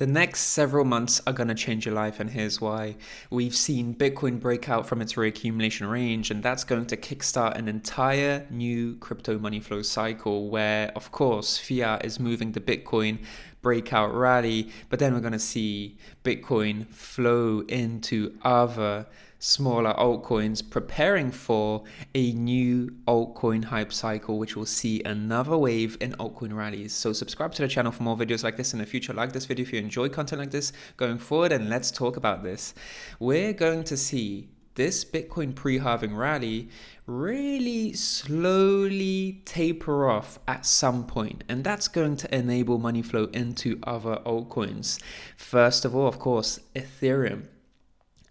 The next several months are going to change your life, and here's why. We've seen Bitcoin break out from its reaccumulation range, and that's going to kickstart an entire new crypto money flow cycle where, of course, fiat is moving the Bitcoin breakout rally, but then we're going to see Bitcoin flow into other smaller altcoins, preparing for a new altcoin hype cycle, which will see another wave in altcoin rallies. So subscribe to the channel for more videos like this in the future. Like this video if you enjoy content like this going forward, and let's talk about this. We're going to see this Bitcoin pre-halving rally really slowly taper off at some point, and that's going to enable money flow into other altcoins. First of all, of course, Ethereum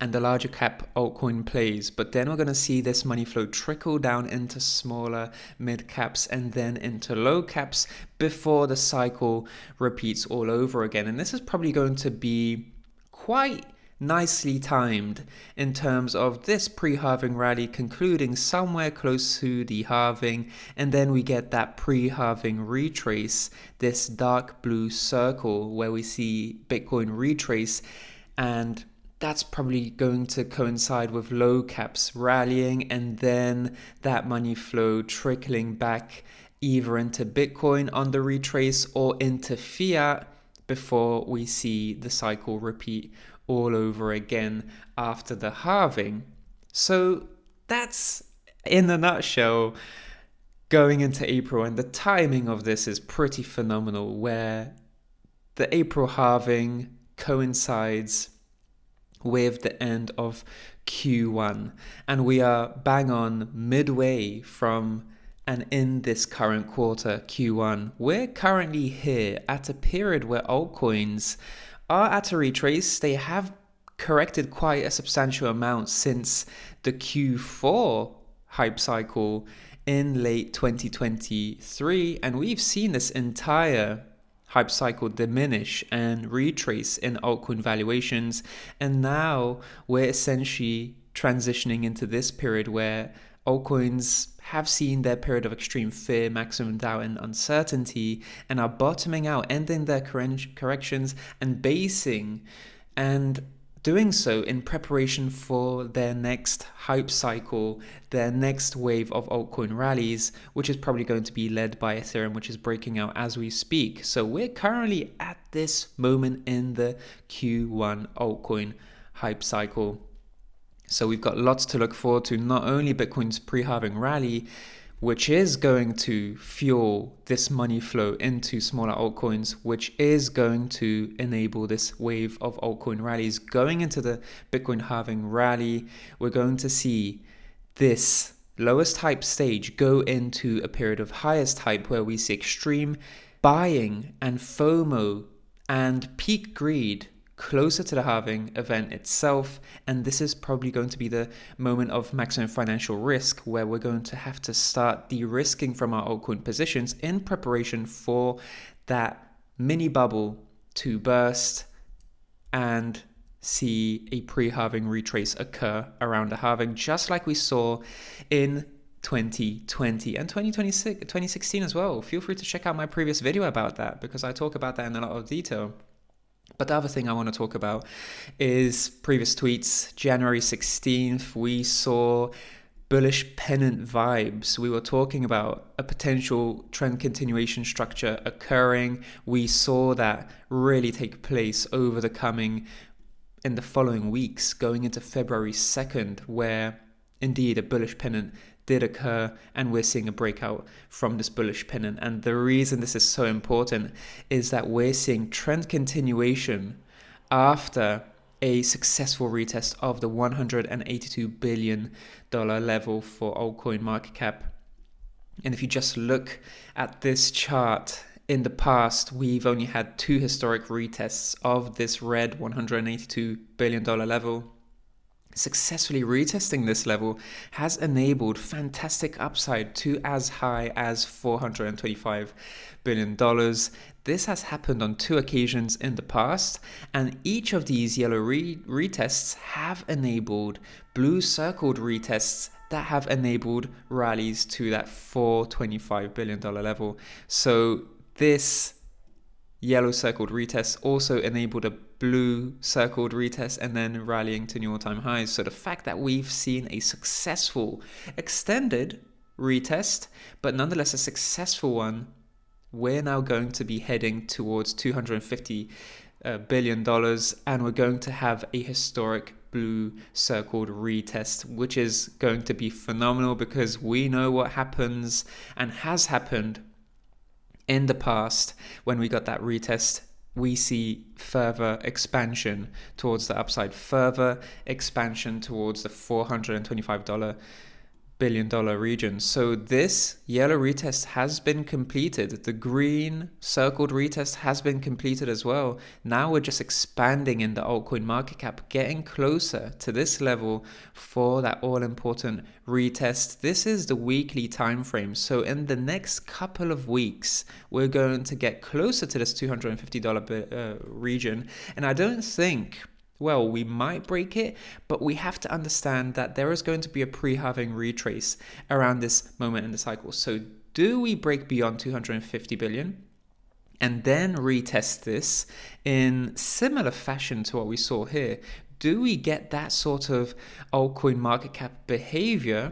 and the larger cap altcoin plays, but then we're going to see this money flow trickle down into smaller mid caps and then into low caps before the cycle repeats all over again. And this is probably going to be quite nicely timed in terms of this pre-halving rally concluding somewhere close to the halving, and then we get that pre-halving retrace, this dark blue circle where we see Bitcoin retrace, and that's probably going to coincide with low caps rallying, and then that money flow trickling back either into Bitcoin on the retrace or into fiat before we see the cycle repeat all over again after the halving. So that's, in a nutshell, going into April, and the timing of this is pretty phenomenal, where the April halving coincides with the end of Q1, and we are bang on midway from and in this current quarter, Q1. We're currently here at a period where altcoins are at a retrace. They have corrected quite a substantial amount since the Q4 hype cycle in late 2023, and we've seen this entire hype cycle diminish and retrace in altcoin valuations, and now we're essentially transitioning into this period where altcoins have seen their period of extreme fear, maximum doubt, and uncertainty, and are bottoming out, ending their corrections and basing, and doing so in preparation for their next hype cycle, their next wave of altcoin rallies, which is probably going to be led by Ethereum, which is breaking out as we speak. So we're currently at this moment in the Q1 altcoin hype cycle. So we've got lots to look forward to, not only Bitcoin's pre-halving rally, which is going to fuel this money flow into smaller altcoins, which is going to enable this wave of altcoin rallies. Going into the Bitcoin halving rally, we're going to see this lowest hype stage go into a period of highest hype, where we see extreme buying and FOMO and peak greed closer to the halving event itself, and this is probably going to be the moment of maximum financial risk, where we're going to have to start de-risking from our altcoin positions in preparation for that mini bubble to burst and see a pre-halving retrace occur around the halving, just like we saw in 2020 and 2016 as well. Feel free to check out my previous video about that, because I talk about that in a lot of detail. But the other thing I want to talk about is previous tweets. January 16th, we saw bullish pennant vibes. We were talking about a potential trend continuation structure occurring. We saw that really take place over in the following weeks, going into February 2nd, where indeed a bullish pennant did occur, and we're seeing a breakout from this bullish pennant. And the reason this is so important is that we're seeing trend continuation after a successful retest of the $182 billion level for Altcoin Market Cap. And if you just look at this chart, in the past, we've only had two historic retests of this red $182 billion level. Successfully retesting this level has enabled fantastic upside to as high as $425 billion. This has happened on two occasions in the past, and each of these yellow retests have enabled blue circled retests that have enabled rallies to that $425 billion level. So this yellow circled retest also enabled a blue circled retest and then rallying to new all-time highs. So the fact that we've seen a successful extended retest, but nonetheless a successful one, we're now going to be heading towards $250 billion, and we're going to have a historic blue circled retest, which is going to be phenomenal because we know what happens and has happened in the past. When we got that retest, we see further expansion towards the upside, further expansion towards the $425 billion region. So this yellow retest has been completed. The green circled retest has been completed as well. Now we're just expanding in the altcoin market cap, getting closer to this level for that all important retest. This is the weekly time frame. So in the next couple of weeks, we're going to get closer to this $250 region. And I don't think, well, we might break it, but we have to understand that there is going to be a pre-halving retrace around this moment in the cycle. So do we break beyond 250 billion and then retest this in similar fashion to what we saw here? Do we get that sort of altcoin market cap behavior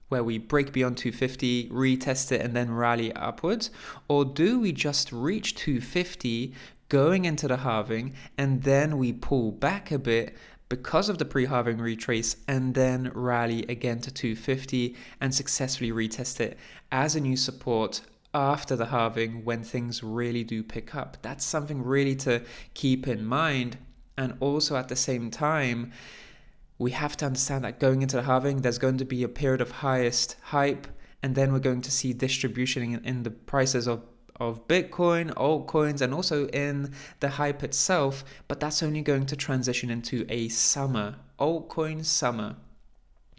where we break beyond 250, retest it, and then rally upwards? Or do we just reach 250 going into the halving, and then we pull back a bit because of the pre-halving retrace, and then rally again to 250 and successfully retest it as a new support after the halving when things really do pick up? That's something really to keep in mind. And also at the same time, we have to understand that going into the halving, there's going to be a period of highest hype, and then we're going to see distribution in the prices of Bitcoin, altcoins, and also in the hype itself. But that's only going to transition into a summer, altcoin summer,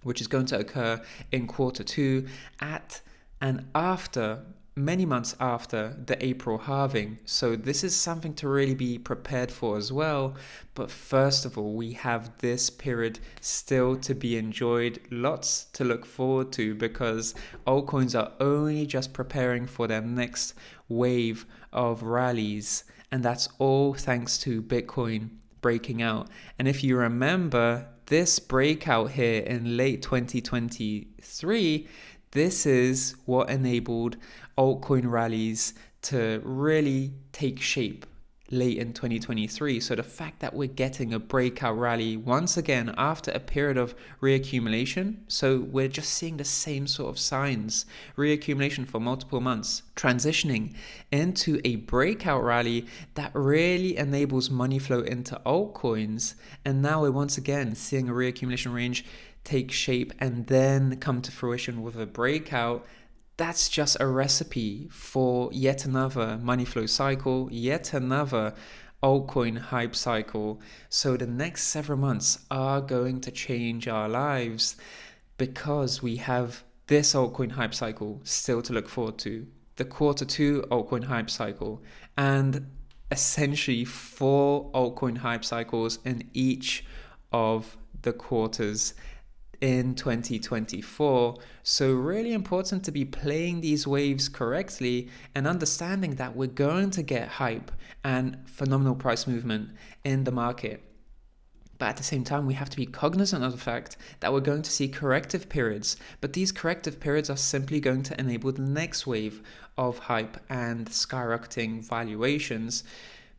which is going to occur in Q2 at and after, many months after the April halving. So this is something to really be prepared for as well. But first of all, we have this period still to be enjoyed, lots to look forward to, because altcoins are only just preparing for their next wave of rallies. And that's all thanks to Bitcoin breaking out. And if you remember this breakout here in late 2023, this is what enabled altcoin rallies to really take shape late in 2023. So the fact that we're getting a breakout rally once again after a period of reaccumulation, so we're just seeing the same sort of signs, reaccumulation for multiple months, transitioning into a breakout rally that really enables money flow into altcoins. And now we're once again seeing a reaccumulation range take shape and then come to fruition with a breakout. That's just a recipe for yet another money flow cycle, yet another altcoin hype cycle. So the next several months are going to change our lives because we have this altcoin hype cycle still to look forward to, the Q2 altcoin hype cycle, and essentially 4 altcoin hype cycles in each of the quarters in 2024. So really important to be playing these waves correctly and understanding that we're going to get hype and phenomenal price movement in the market. But at the same time, we have to be cognizant of the fact that we're going to see corrective periods. But these corrective periods are simply going to enable the next wave of hype and skyrocketing valuations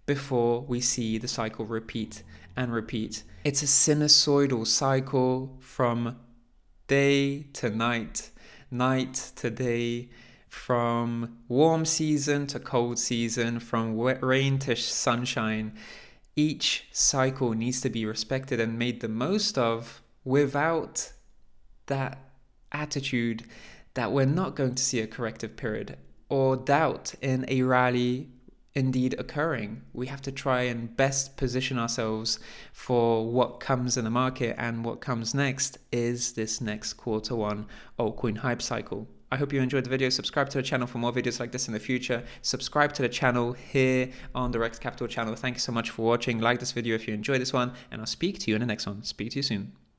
before we see the cycle repeat and repeat. It's a sinusoidal cycle from day to night, night to day, from warm season to cold season, from rain to sunshine. Each cycle needs to be respected and made the most of without that attitude that we're not going to see a corrective period or doubt in a rally indeed occurring. We have to try and best position ourselves for what comes in the market, and what comes next is this next Q1 altcoin hype cycle. I hope you enjoyed the video. Subscribe to the channel for more videos like this in the future. Subscribe to the channel here on the Rekt Capital channel. Thank you so much for watching. Like this video if you enjoyed this one, and I'll speak to you in the next one. Speak to you soon.